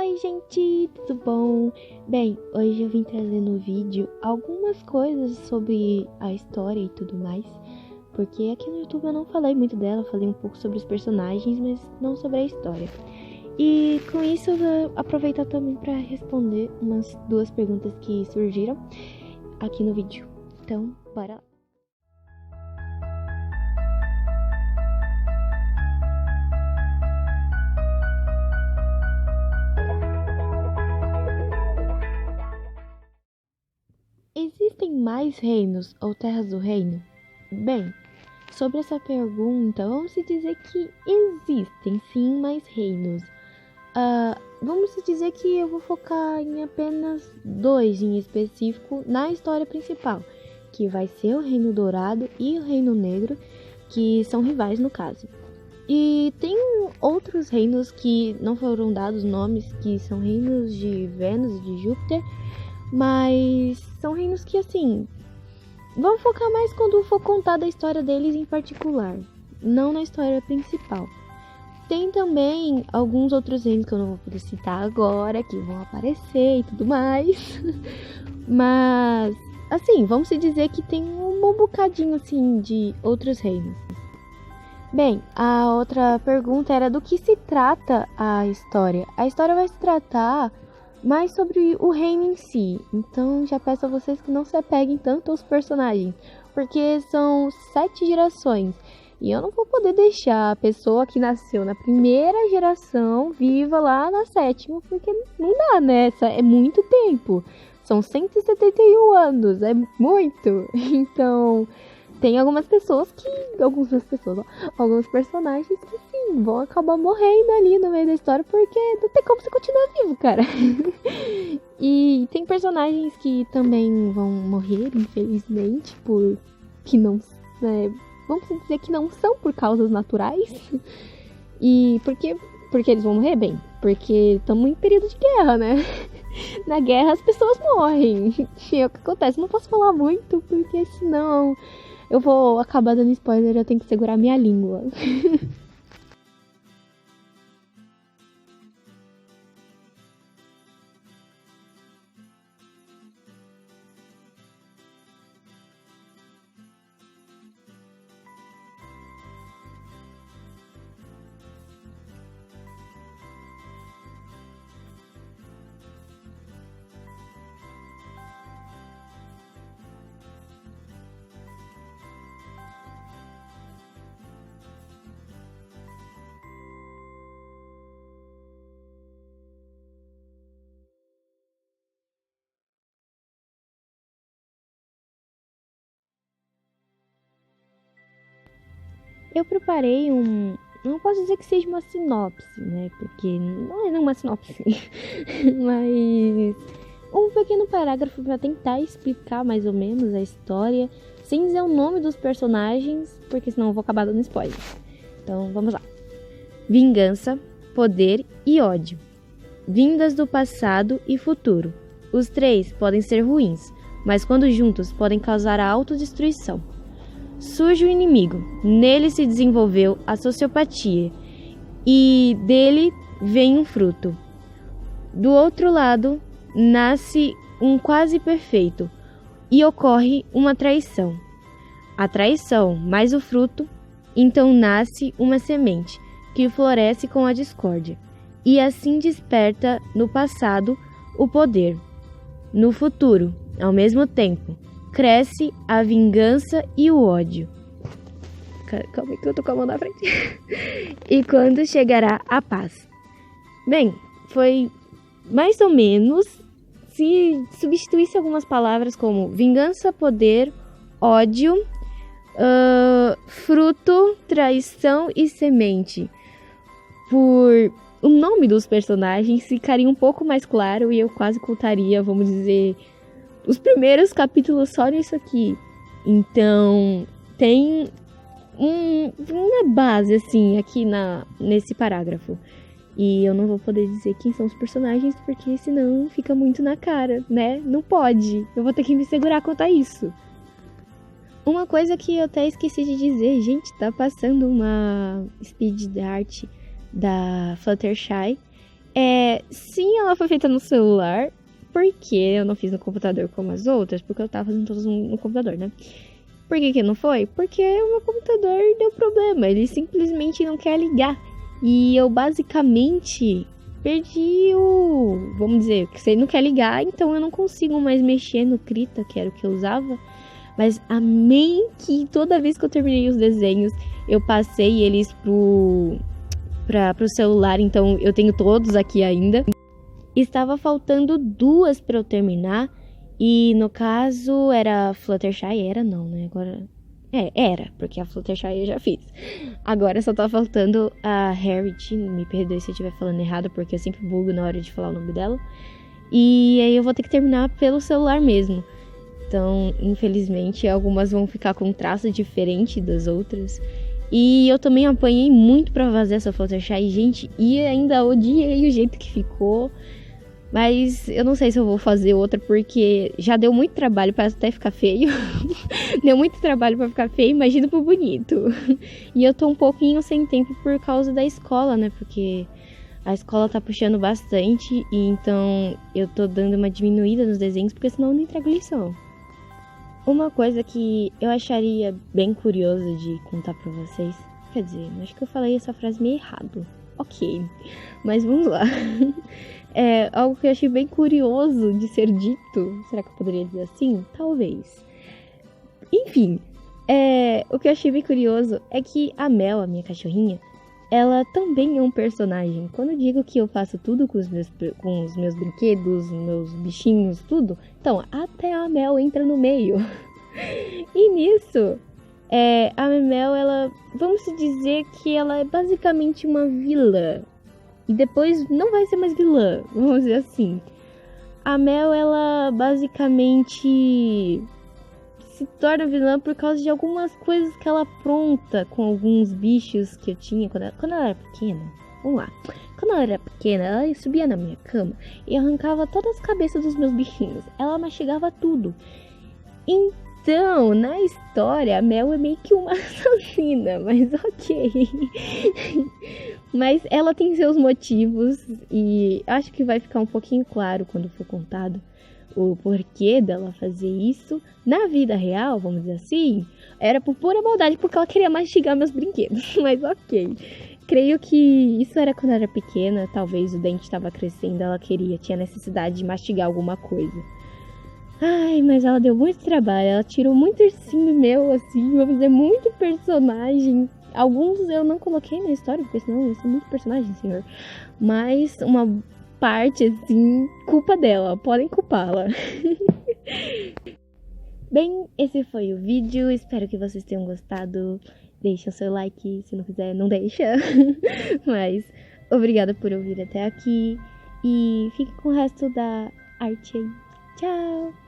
Oi gente, tudo bom? Bem, hoje eu vim trazer no vídeo algumas coisas sobre a história e tudo mais, porque aqui no YouTube eu não falei muito dela, falei um pouco sobre os personagens, mas não sobre a história. E com isso eu vou aproveitar também para responder umas duas perguntas que surgiram aqui no vídeo. Então, bora lá! Existem mais reinos ou terras do reino? Bem, sobre essa pergunta, vamos dizer que existem sim mais reinos. Vamos dizer que eu vou focar em apenas dois em específico na história principal, que vai ser o Reino Dourado e o Reino Negro, que são rivais no caso. E tem outros reinos que não foram dados nomes, que são reinos de Vênus e de Júpiter, mas são reinos que, assim, vamos focar mais quando for contar da história deles em particular, não na história principal. Tem também alguns outros reinos que eu não vou poder citar agora, que vão aparecer e tudo mais. Mas, assim, vamos dizer que tem um bom bocadinho, assim, de outros reinos. Bem, a outra pergunta era do que se trata a história. A história vai se tratar mais sobre o reino em si. Então já peço a vocês que não se apeguem tanto aos personagens, porque são 7 gerações. E eu não vou poder deixar a pessoa que nasceu na primeira geração viva lá na 7ª, porque não dá, né? É muito tempo. São 171 anos, é muito. Então, tem alguns personagens que sim, vão acabar morrendo ali no meio da história, porque não tem como você continuar vivo, cara. E tem personagens que também vão morrer, infelizmente, vamos dizer que não são por causas naturais. E porque eles vão morrer? Bem, porque estamos em período de guerra, né? Na guerra as pessoas morrem. E é o que acontece, não posso falar muito, porque senão eu vou acabar dando spoiler, eu tenho que segurar minha língua. Eu preparei não posso dizer que seja uma sinopse, né? Porque não é uma sinopse. Mas um pequeno parágrafo para tentar explicar mais ou menos a história, sem dizer o nome dos personagens, porque senão eu vou acabar dando spoiler. Então, vamos lá. Vingança, poder e ódio. Vindas do passado e futuro. Os 3 podem ser ruins, mas quando juntos podem causar a autodestruição. Surge o inimigo, nele se desenvolveu a sociopatia e dele vem um fruto. Do outro lado, nasce um quase perfeito e ocorre uma traição. A traição mais o fruto, então nasce uma semente que floresce com a discórdia e assim desperta no passado o poder. No futuro, ao mesmo tempo, cresce a vingança e o ódio. Calma aí que eu tô com a mão na frente. E quando chegará a paz? Bem, foi mais ou menos, se substituísse algumas palavras como vingança, poder, ódio, fruto, traição e semente, por o nome dos personagens ficaria um pouco mais claro e eu quase contaria, vamos dizer, os primeiros capítulos só nisso aqui. Então, tem uma base, assim, aqui nesse parágrafo. E eu não vou poder dizer quem são os personagens, porque senão fica muito na cara, né? Não pode. Eu vou ter que me segurar quanto a isso. Uma coisa que eu até esqueci de dizer, gente, tá passando uma speed art da Fluttershy. Sim, ela foi feita no celular. Porque eu não fiz no computador como as outras? Porque eu tava fazendo todas no computador, né? Por que não foi? Porque o meu computador deu problema. Ele simplesmente não quer ligar. E eu basicamente perdi o... Vamos dizer, que se ele não quer ligar, então eu não consigo mais mexer no Krita, que era o que eu usava. Mas amei que toda vez que eu terminei os desenhos, eu passei eles pro celular. Então eu tenho todos aqui ainda. Estava faltando 2 para eu terminar. E no caso era Fluttershy, era não, né? Agora... era, porque a Fluttershy eu já fiz. Agora só tá faltando a Harriet, me perdoe se eu estiver falando errado, porque eu sempre bugo na hora de falar o nome dela. E aí eu vou ter que terminar pelo celular mesmo. Então, infelizmente, algumas vão ficar com um traço diferente das outras. E eu também apanhei muito pra fazer essa Fluttershy, gente, e ainda odiei o jeito que ficou. Mas eu não sei se eu vou fazer outra, porque já deu muito trabalho pra até ficar feio. Deu muito trabalho pra ficar feio, imagina pro bonito. E eu tô um pouquinho sem tempo por causa da escola, né? Porque a escola tá puxando bastante, e então eu tô dando uma diminuída nos desenhos, porque senão eu não entrego lição. Uma coisa que eu acharia bem curiosa de contar pra vocês... Quer dizer, acho que eu falei essa frase meio errado. Ok, mas vamos lá. Algo que eu achei bem curioso de ser dito. Será que eu poderia dizer assim? Talvez. Enfim, o que eu achei bem curioso é que a Mel, a minha cachorrinha, ela também é um personagem. Quando eu digo que eu faço tudo com os meus brinquedos, meus bichinhos, tudo, então até a Mel entra no meio. E nisso... a Mel, ela... Vamos dizer que ela é basicamente uma vilã. E depois não vai ser mais vilã, vamos dizer assim. A Mel, ela basicamente se torna vilã por causa de algumas coisas que ela apronta com alguns bichos que eu tinha quando ela era pequena. Vamos lá. Quando ela era pequena, ela subia na minha cama e arrancava todas as cabeças dos meus bichinhos. Ela mastigava tudo. Então, na história, a Mel é meio que uma assassina, mas ok. Mas ela tem seus motivos e acho que vai ficar um pouquinho claro quando for contado o porquê dela fazer isso. Na vida real, vamos dizer assim, era por pura maldade, porque ela queria mastigar meus brinquedos, mas ok. Creio que isso era quando ela era pequena, talvez o dente estava crescendo, ela tinha necessidade de mastigar alguma coisa. Ai, mas ela deu muito trabalho, ela tirou muito ursinho meu, assim, vamos dizer, muito personagem. Alguns eu não coloquei na história, porque senão eu sou muito personagem, senhor. Mas uma parte, assim, culpa dela, podem culpá-la. Bem, esse foi o vídeo, espero que vocês tenham gostado. Deixa o seu like, se não quiser, não deixa. Mas, obrigada por ouvir até aqui. E fique com o resto da arte aí. Tchau!